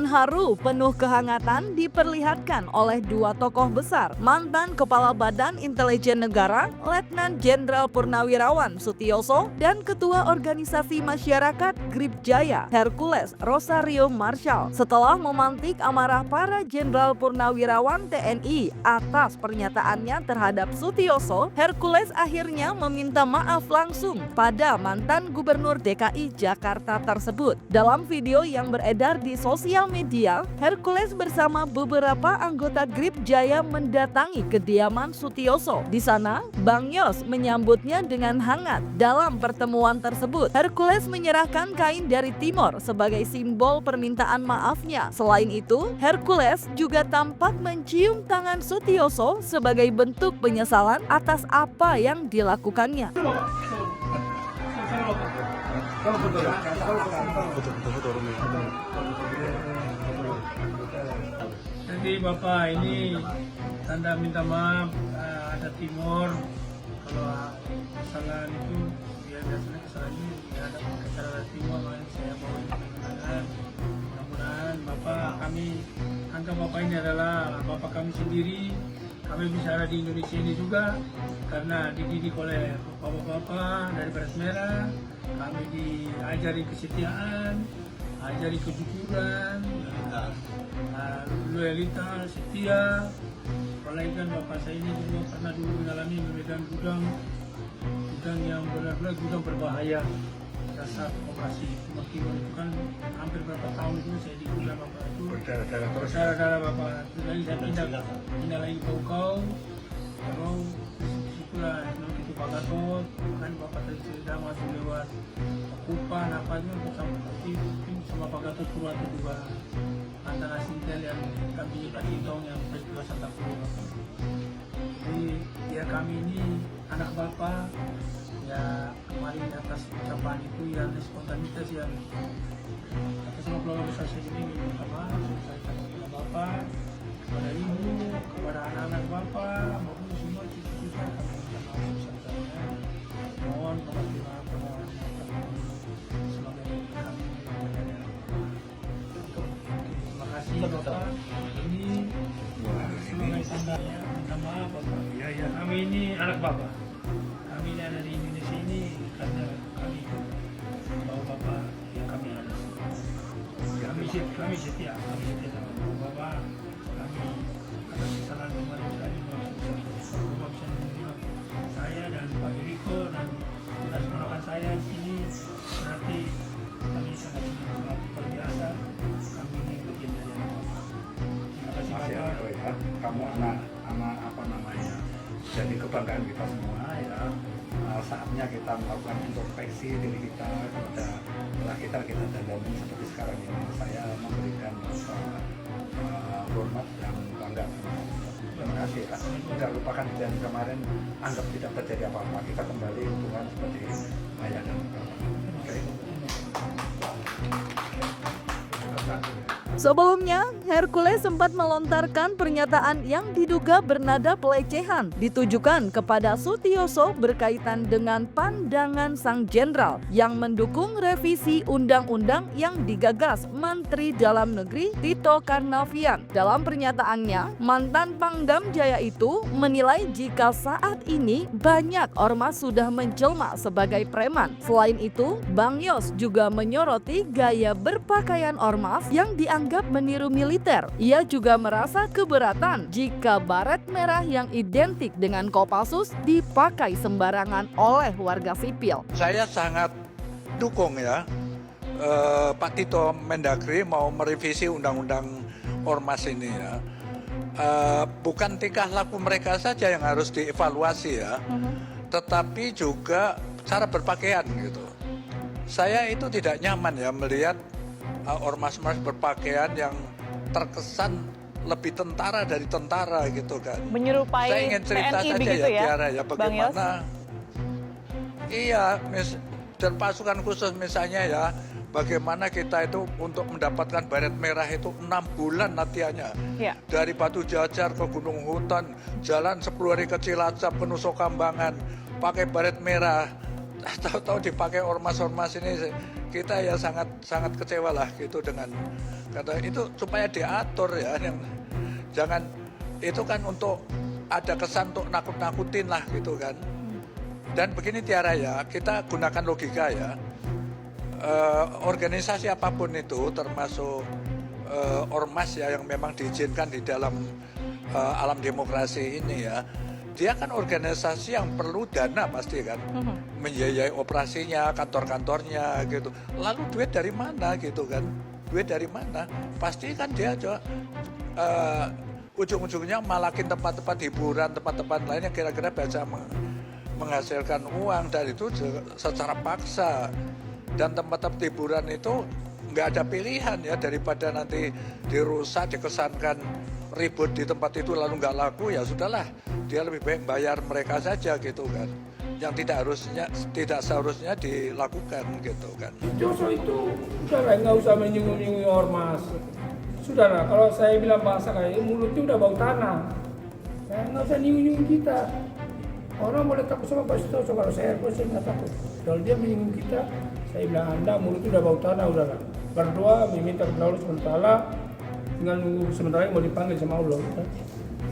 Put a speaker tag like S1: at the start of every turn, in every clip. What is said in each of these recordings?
S1: haru penuh kehangatan diperlihatkan oleh dua tokoh besar, mantan Kepala Badan Intelijen Negara, Letnan Jenderal Purnawirawan Sutioso, dan Ketua Organisasi Masyarakat Grip Jaya, Hercules Rosario Marshall. Setelah memantik amarah para Jenderal Purnawirawan TNI atas pernyataannya terhadap Sutioso, Hercules akhirnya meminta maaf langsung pada mantan Gubernur DKI Jakarta tersebut. Dalam video yang beredar di sosial media, Hercules bersama beberapa anggota Grip Jaya mendatangi kediaman Sutioso. Di sana, Bang Yos menyambutnya dengan hangat. Dalam pertemuan tersebut, Hercules menyerahkan kain dari Timor sebagai simbol permintaan maafnya. Selain itu, Hercules juga tampak mencium tangan Sutioso sebagai bentuk penyesalan atas apa yang dilakukannya.
S2: Jadi Bapak ini tanda minta maaf, ada Timor, kalau kesalahan itu ya biasanya kesalahan ini ada kesalahan Timor, makanya saya mau menanyakan. Mudah-mudahan Bapak, kami anggap Bapak ini adalah Bapak kami sendiri. Kami bisa ada di Indonesia ini juga karena dididik oleh bapak-bapak dari Beras Merah. Kami diajari kesetiaan, ajari kejujuran, loyalitas, setia. Apalagi kan bapak saya ini juga pernah dulu mengalami memegang gudang yang benar-benar gudang berbahaya. Dasar operasi Timur itu kan hampir berapa tahun itu saya di gudang bapak itu. Berdarah-darah bapak. Terus lagi saya pindah lagi ke Ukau. Terus disitulah itu Pak Gatot, kan bapak tadi sudah masuk lewat Kupan apa itu sama Pak Gatot keluar kedua antara Sintel yang kami Pak Itong yang peristiwa Santa Cruz. Jadi ya kami ini anak bapak ya kemarin atas ucapan itu yang spontanitas yang atas nama keluarga besar saya ini minta maaf saya kepada bapak, kepada ibu, kepada anak-anak bapak maupun semua cucu-cucu kami minta maaf sebesar-besarnya. Mohon perhatian semoga kami terima kasih bapak. Ini sebagai tandanya minta maaf bapak. Ya kami ini anak bapak. Kami ini ada di Indonesia ini karena kami bawa bapak yang kami ada. Kami setia sama bapak. Kami atas kesalahan kemarin tadi bapak bisa menerima saya dan Pak Eriko dan penolakan saya di sini berarti kami sangat luar biasa. Kami ini bagian dari anak bapak. Terima kasih bapak.
S3: Ya, kamu anak apa namanya? Jadi kebanggaan kita semua ya. Saatnya kita melakukan introspeksi diri kita setelah kita dandani seperti sekarang ini. Saya memberikan hormat dan bangga. Terima kasih ya. Tidak lupakan kejadian kemarin, anggap tidak terjadi apa-apa. Kita kembali hubungan seperti ayah dan bapak. Oke.
S1: Sebelumnya, Hercules sempat melontarkan pernyataan yang diduga bernada pelecehan ditujukan kepada Sutioso berkaitan dengan pandangan sang jenderal yang mendukung revisi undang-undang yang digagas Menteri Dalam Negeri Tito Karnavian. Dalam pernyataannya, mantan Pangdam Jaya itu menilai jika saat ini banyak ormas sudah menjelma sebagai preman. Selain itu, Bang Yos juga menyoroti gaya berpakaian ormas yang dianggap meniru militer. Ia juga merasa keberatan jika baret merah yang identik dengan Kopassus dipakai sembarangan oleh warga sipil.
S4: Saya sangat dukung ya Pak Tito Mendagri mau merevisi undang-undang ormas ini ya. Bukan tingkah laku mereka saja yang harus dievaluasi ya, tetapi juga cara berpakaian gitu. Saya itu tidak nyaman ya melihat ormas-ormas berpakaian yang terkesan lebih tentara dari tentara gitu kan.
S5: Menyerupai
S4: saya ingin cerita
S5: TNI
S4: saja
S5: begitu ya,
S4: Tiara ya bagaimana. Iya, dan pasukan khusus misalnya ya, bagaimana kita itu untuk mendapatkan baret merah itu 6 bulan latihannya.
S5: Ya.
S4: Dari Batu Jajar ke Gunung Hutan, jalan 10 hari ke Cilacap, ke Nusa Kambangan, pakai baret merah. tahu-tahu dipakai ormas-ormas ini, kita ya sangat sangat kecewa lah gitu dengan kata itu, supaya diatur ya, yang jangan itu kan untuk ada kesan untuk nakut-nakutin lah gitu kan. Dan begini Tiara ya, kita gunakan logika ya, organisasi apapun itu termasuk ormas ya yang memang diizinkan di dalam alam demokrasi ini ya, dia kan organisasi yang perlu dana pasti kan, membiayai operasinya, kantor-kantornya gitu. Lalu duit dari mana gitu kan? Duit dari mana? Pasti kan dia coba ujung-ujungnya malakin tempat-tempat hiburan, tempat-tempat lain yang kira-kira bisa menghasilkan uang, dan itu secara paksa. Dan tempat-tempat hiburan itu nggak ada pilihan ya, daripada nanti dirusak, dikesankan ribut di tempat itu lalu nggak laku, ya sudahlah, dia lebih baik bayar mereka saja gitu kan, yang tidak seharusnya dilakukan gitu kan.
S2: Joso itu udahlah, nggak usah menyinggung-nyinggung ormas. Sudahlah, kalau saya bilang bahasa kayak mulutnya udah bau tanah, nggak usah nyinggung-nyinggung kita. Orang boleh takut sama Pak Sutioso, kalau saya nggak takut. Kalau dia menyinggung kita, saya bilang Anda mulutnya udah bau tanah, udahlah. Berdoa meminta kepada Allah SWT, tinggal nunggu sementara yang mau dipanggil sama Allah.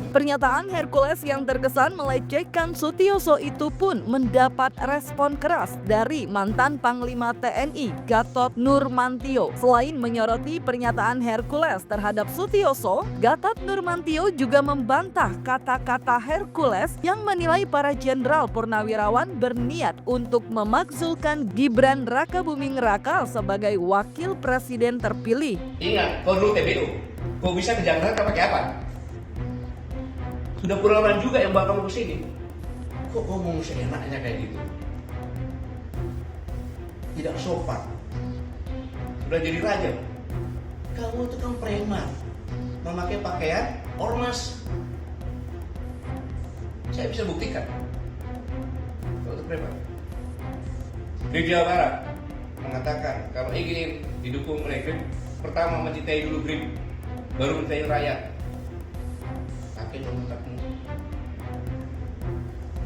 S1: Pernyataan Hercules yang terkesan melecehkan Sutioso itu pun mendapat respon keras dari mantan Panglima TNI Gatot Nurmantio. Selain menyoroti pernyataan Hercules terhadap Sutioso, Gatot Nurmantio juga membantah kata-kata Hercules yang menilai para jenderal purnawirawan berniat untuk memakzulkan Gibran Rakabuming Raka sebagai wakil presiden terpilih.
S5: Ingat, kau dulu TBU, kau bisa ke Jakarta pakai apa? Sudah puluhan juga yang bawa kamu ke sini. Kok ngomong seenaknya kayak gitu? Tidak sopan. Sudah jadi raja. Kamu itu kan preman, memakai pakaian ormas. Saya bisa buktikan. Kau itu preman. Di Jawa Barat mengatakan kalau ingin didukung oleh GRIP, pertama mencintai dulu GRIP, baru mencintai rakyat. Pakai dong otakmu.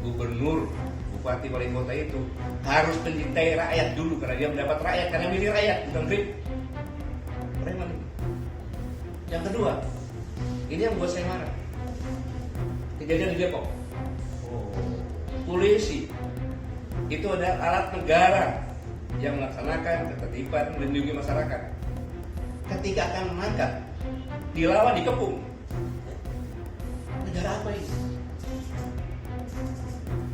S5: Gubernur, bupati, wali kota itu harus mencintai rakyat dulu, karena dia mendapat rakyat, karena milih rakyat, bukan GRIP. Preman. Yang kedua, ini yang buat saya marah. Kejadian di Depok. Polisi itu adalah alat negara yang melaksanakan ketertiban, melindungi masyarakat. Ketika akan menangkap, dilawan, dikepung. Negara apa ini?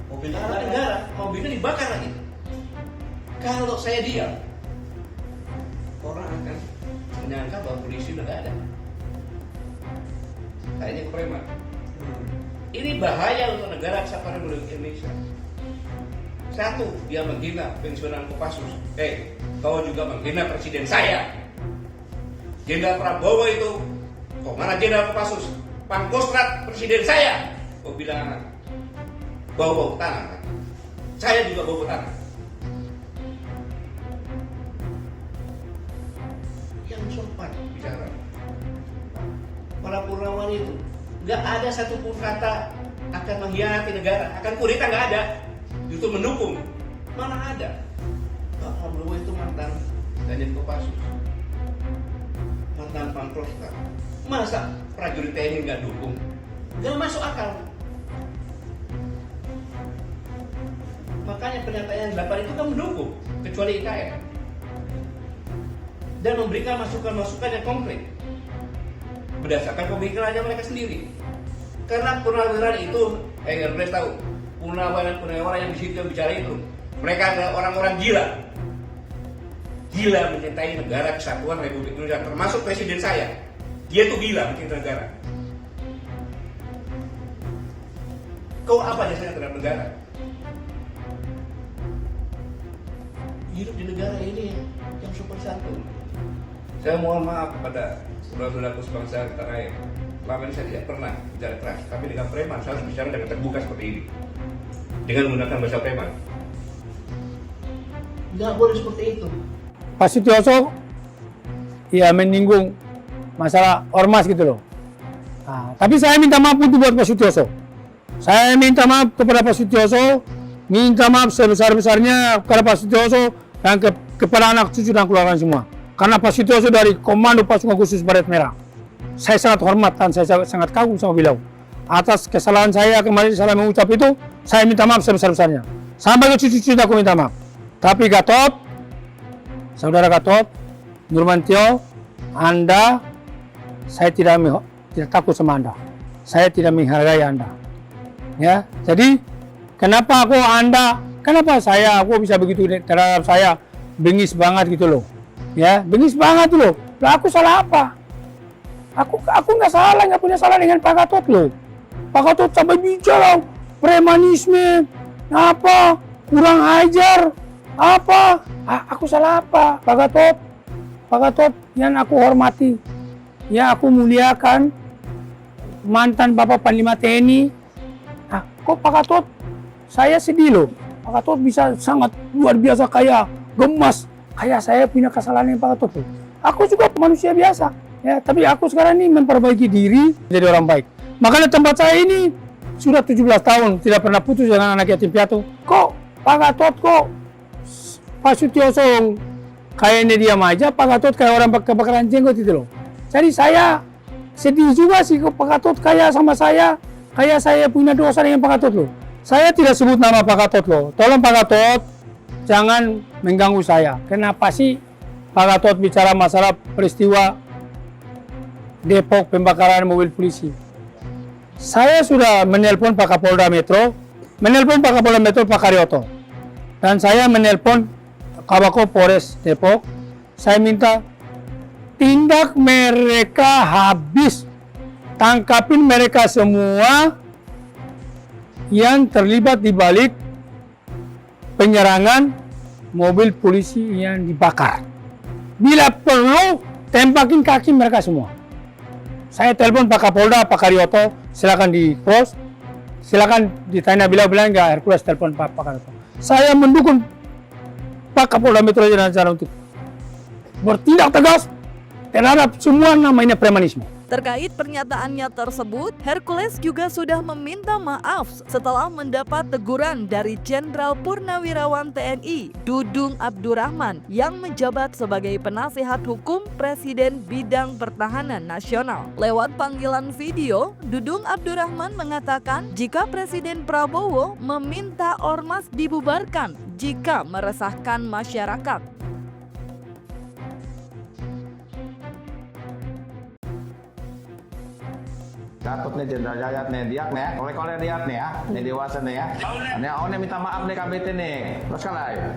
S5: Mobil negara, mobilnya dibakar lagi. Kalau saya diam, orang akan menyangka bahwa polisi udah gak ada. Kayaknya preman. Ini bahaya untuk negara kesatuan Republik Indonesia. Satu, dia menghina pensiunan Kopassus. Kau juga menghina presiden saya. Jenderal Prabowo itu, kok mana Jenderal Kopassus? Pangkostrat presiden saya. Kau bilang bau tanah. Saya juga bau tanah. Yang sopan bicara. Para purnawan itu nggak ada satupun kata akan mengkhianati negara, akan kudeta, nggak ada. Justru mendukung. Mana ada? Pak Prabowo itu mantan Danjen Kopassus, mantan Pangkostrat. Masa prajurit TNI nggak dukung? Nggak masuk akal. Makanya pernyataan yang 8 itu kan mendukung, kecuali IKN, dan memberikan masukan-masukan yang konkret berdasarkan pemikirannya mereka sendiri. Karena purnawirawan itu, Hercules tahu, purnawirawan yang di situ bicara itu, mereka adalah orang-orang gila. Gila mencintai negara kesatuan Republik Indonesia, termasuk presiden saya. Dia tuh gila mencintai negara. Kau apa jasanya terhadap negara? Hidup di negara ini yang sopan santun. Saya mohon maaf kepada saudara-saudaraku sebangsa tanah air. Selama ini saya tidak pernah bicara keras, tapi dengan preman saya harus bicara dengan terbuka seperti ini, dengan menggunakan bahasa preman. Nggak boleh seperti itu.
S6: Pak Sutioso ya menyinggung masalah ormas gitu loh. Nah, tapi saya minta maaf untuk buat Pak Sutioso. Saya minta maaf kepada Pak Sutioso minta maaf sebesar-besarnya kepada Pak Sutioso dan kepada anak cucu dan keluarga semua. Karena Pak Sutioso dari Komando Pasukan Khusus Baret Merah, saya sangat hormat dan saya sangat kagum sama beliau. Atas kesalahan saya kemarin salah mengucap itu, saya minta maaf sebesar-besarnya. Sampai ke cucu-cucu aku minta maaf. Tapi Gatot, saudara Gatot, Nurmantio, Anda, saya tidak takut sama Anda. Saya tidak menghargai Anda. Ya, jadi kenapa aku bisa begitu terhadap saya, bengis banget gitu loh. Ya, bengis banget loh. Lah aku salah apa? Aku nggak salah, nggak punya salah dengan Pak Gatot loh. Pak Gatot sampai bicara premanisme, apa, kurang ajar, apa? Aku salah apa, Pak Gatot? Pak Gatot yang aku hormati, yang aku muliakan, mantan Bapak Panglima TNI. Kok Pak Gatot? Saya sedih loh. Pak Gatot bisa sangat luar biasa kaya, gemas. Kayak saya punya kesalahan yang Pak Gatot. Aku juga manusia biasa, ya. Tapi aku sekarang ini memperbaiki diri jadi orang baik. Makanya tempat saya ini sudah 17 tahun tidak pernah putus dengan anak yatim piatu. Kok Pak Gatot kok Pak Sutioso kayaknya diam aja, Pak Gatot kayak orang kebakaran jenggot itu loh. Jadi saya sedih juga sih kok Pak Gatot kayak sama saya, kayak saya punya dosa dengan Pak Gatot loh. Saya tidak sebut nama Pak Gatot loh. Tolong Pak Gatot jangan mengganggu saya. Kenapa sih Pak Gatot bicara masalah peristiwa Depok pembakaran mobil polisi? Saya sudah menelpon Pak Kapolda Metro, Pak Karyoto, dan saya menelpon Kabako Polres Depok. Saya minta tindak mereka habis, tangkapin mereka semua yang terlibat di balik penyerangan mobil polisi yang dibakar. Bila perlu, tembakin kaki mereka semua. Saya telepon Pak Kapolda, Pak Karyoto, silakan di pos, silakan ditanya bila enggak, Hercules telepon Pak Karyoto. Saya mendukung Pak Kapolda Metro Jaya Lancar untuk bertindak tegas terhadap semua namanya premanisme.
S1: Terkait pernyataannya tersebut, Hercules juga sudah meminta maaf setelah mendapat teguran dari Jenderal Purnawirawan TNI Dudung Abdurrahman yang menjabat sebagai penasihat hukum Presiden Bidang Pertahanan Nasional. Lewat panggilan video, Dudung Abdurrahman mengatakan jika Presiden Prabowo meminta ormas dibubarkan jika meresahkan masyarakat.
S7: Gatot nih Jenderal Yayat nih, Diak nih, oleh Diak nih ya, nih dewasa nih ya. Nih, minta maaf nih KBT nih, terus kalah ya.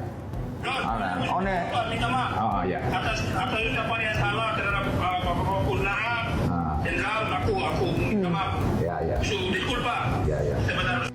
S8: Minta maaf.
S7: Oh iya.
S8: Atas ucapan yang salah terhadap Bapak Purnaan, Jenderal, aku minta maaf.
S7: Ya.
S8: Disculpa.
S7: Ya.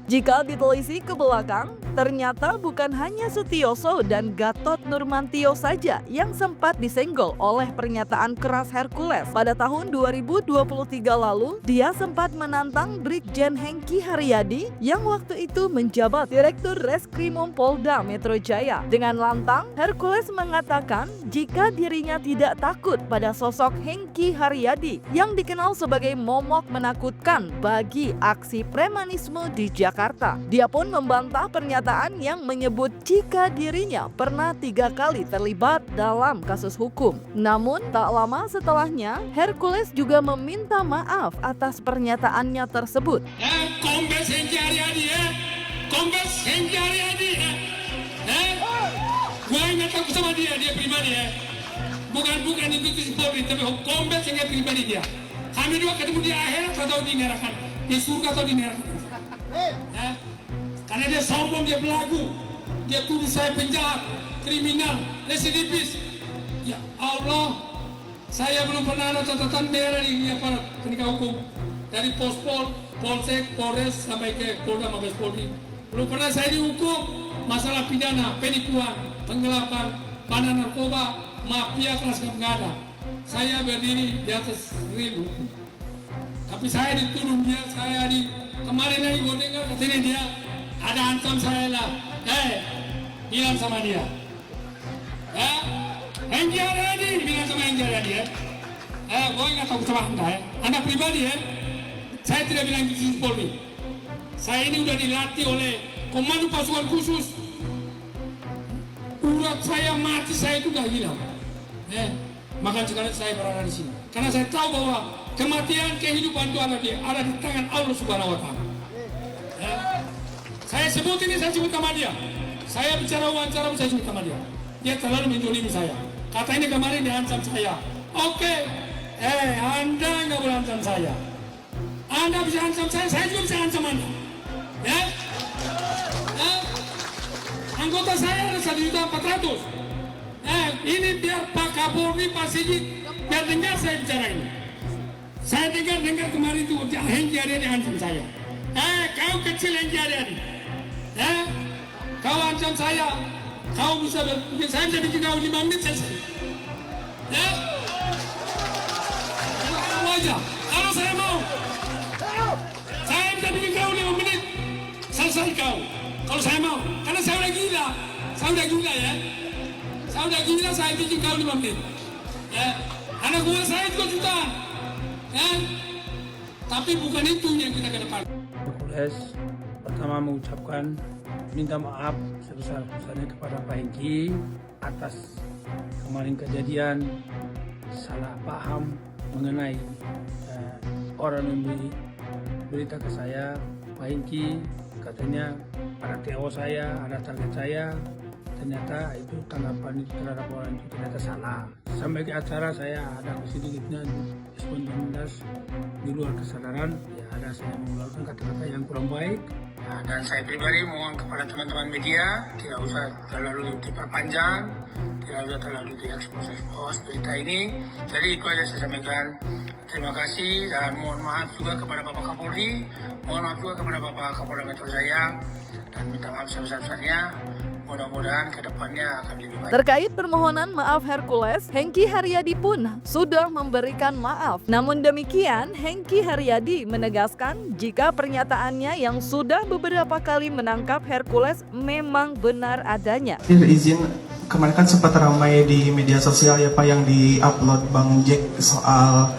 S1: Jika ditelisik ke belakang, ternyata bukan hanya Sutioso dan Gatot Nurmantio saja yang sempat disenggol oleh pernyataan keras Hercules. Pada tahun 2023 lalu, dia sempat menantang Brigjen Hengki Haryadi yang waktu itu menjabat Direktur Reskrimum Polda Metro Jaya. Dengan lantang, Hercules mengatakan jika dirinya tidak takut pada sosok Hengki Haryadi yang dikenal sebagai momok menakutkan bagi aksi premanisme di Jakarta. Dia pun membantah pernyataan yang menyebut jika dirinya pernah 3 kali terlibat dalam kasus hukum. Namun tak lama setelahnya, Hercules juga meminta maaf atas pernyataannya tersebut.
S8: Kombes Hengki Haryadi ya, Kombes Hengki Haryadi ya. Gue ingat aku sama dia pribadi ya. Bukan institusi Polri, tapi Kombes Hengki pribadi dia. Kami dua ketemu di akhirat atau di neraka, di surga atau di neraka. Karena dia sombong, dia belagu, dia tuduh saya penjahat, kriminal, residivis. Ya Allah, saya belum pernah ada catatan merah di aparat penegak hukum, dari Pospol, Polsek, Polres sampai ke Polda Mabes Polri. Belum pernah saya dihukum masalah pidana, penipuan, penggelapan, bandar narkoba, mafia kelas nggak ada. Saya berdiri di atas real hukum. Tapi saya dituduh dia, kemarin lagi gue dengar katanya dia ada ancam saya lah. Bilang sama dia. Hengki Haryadi, bilang sama Hengki Haryadi ya. Gue nggak tahu sama anda ya. Anda pribadi ya. Saya tidak bilang institusi Polri. Saya ini udah dilatih oleh komando pasukan khusus. Urat saya mati, saya itu gak hilang. Maka sekarang saya berada di sini. Karena saya tahu bahwa kematian, kehidupan itu ada di tangan Allah Subhanahu Wa Taala. Saya sebut ini, saya sebut nama dia. Saya bicara wawancara, saya sebut nama dia. Dia terlalu menjolimi saya. Kata ini kemarin diancam saya. Oke, Anda nggak boleh ancam saya. Anda bisa ancam saya juga bisa ancam Anda. Ya? Anggota saya ada 1.400.000. Ini biar Pak Kapolri, Pak Sigit, biar dengar saya bicara ini. Saya dengar kemarin itu Hengki Haryadi ancam saya. Kau kecil Hengki Haryadi. Kau ancam saya. Kau saya bisa bikin kau 5 menit selesai. Kamu aja. Kalau saya mau, saya bisa bikin kau 5 menit selesai kau. Kalau saya mau, karena saya udah gila. Saya udah gila ya. Saya udah gila, saya bikin kau 5 menit. Anak buah saya juga jutaan. Tapi bukan itu yang kita ke depan.
S2: Hercules pertama mengucapkan minta maaf sebesar-besarnya kepada Pak Hengki atas kemarin kejadian salah paham mengenai orang memberi berita ke saya. Pak Hengki katanya ada TO saya, ada target saya, ternyata itu tanggapan itu terhadap orang itu ternyata salah. Sampai ke acara saya ada sedikitnya spontanitas di luar kesadaran, ya ada saya mengeluarkan kata-kata yang kurang baik. Dan saya pribadi mohon kepada teman-teman media tidak usah terlalu diperpanjang, tidak usah terlalu diekspos berita ini. Jadi itu aja saya sampaikan. Terima kasih dan mohon maaf juga kepada Bapak Kapolri, mohon maaf juga kepada Bapak Kapolda Metro Jaya, dan minta maaf sebesar-besarnya. Mudah-mudahan kedepannya akan lebih baik.
S1: Terkait permohonan maaf Hercules, Hengki Haryadi pun sudah memberikan maaf. Namun demikian, Hengki Haryadi menegaskan jika pernyataannya yang sudah beberapa kali menangkap Hercules memang benar adanya.
S9: Izin, kemarin kan sempat ramai di media sosial ya Pak yang di-upload Bang Jack soal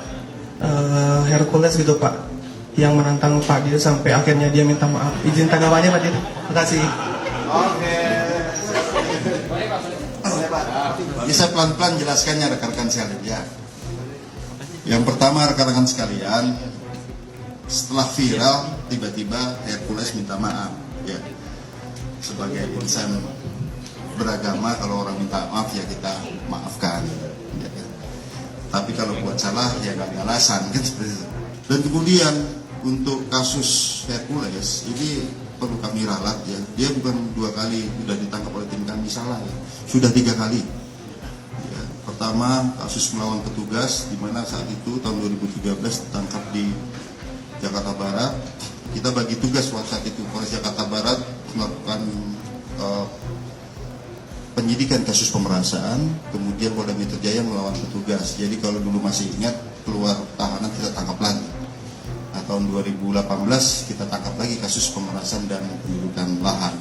S9: Hercules gitu Pak, yang menantang Pak Dir sampai akhirnya dia minta maaf. Izin tanggapannya Pak Dir. Terima kasih.
S10: Oke. Bisa pelan-pelan jelaskannya rekan-rekan sekalian ya. Yang pertama rekan-rekan sekalian, setelah viral tiba-tiba Hercules minta maaf ya. Sebagai insan beragama, kalau orang minta maaf ya kita maafkan ya. Tapi kalau buat salah ya nggak ada alasan kan seperti itu. Dan kemudian untuk kasus Hercules ini perlu kami ralat ya. Dia bukan 2 kali sudah ditangkap oleh tim kami, salah ya. Sudah 3 kali. Ya, pertama kasus melawan petugas, di mana saat itu tahun 2013 ditangkap di Jakarta Barat. Kita bagi tugas saat itu Polres Jakarta Barat melakukan penyidikan kasus pemerasan, kemudian Polda Metro Jaya melawan petugas. Jadi kalau dulu masih ingat, keluar tahanan kita tangkap lagi. Nah, tahun 2018 kita tangkap lagi kasus pemerasan dan pendudukan lahan.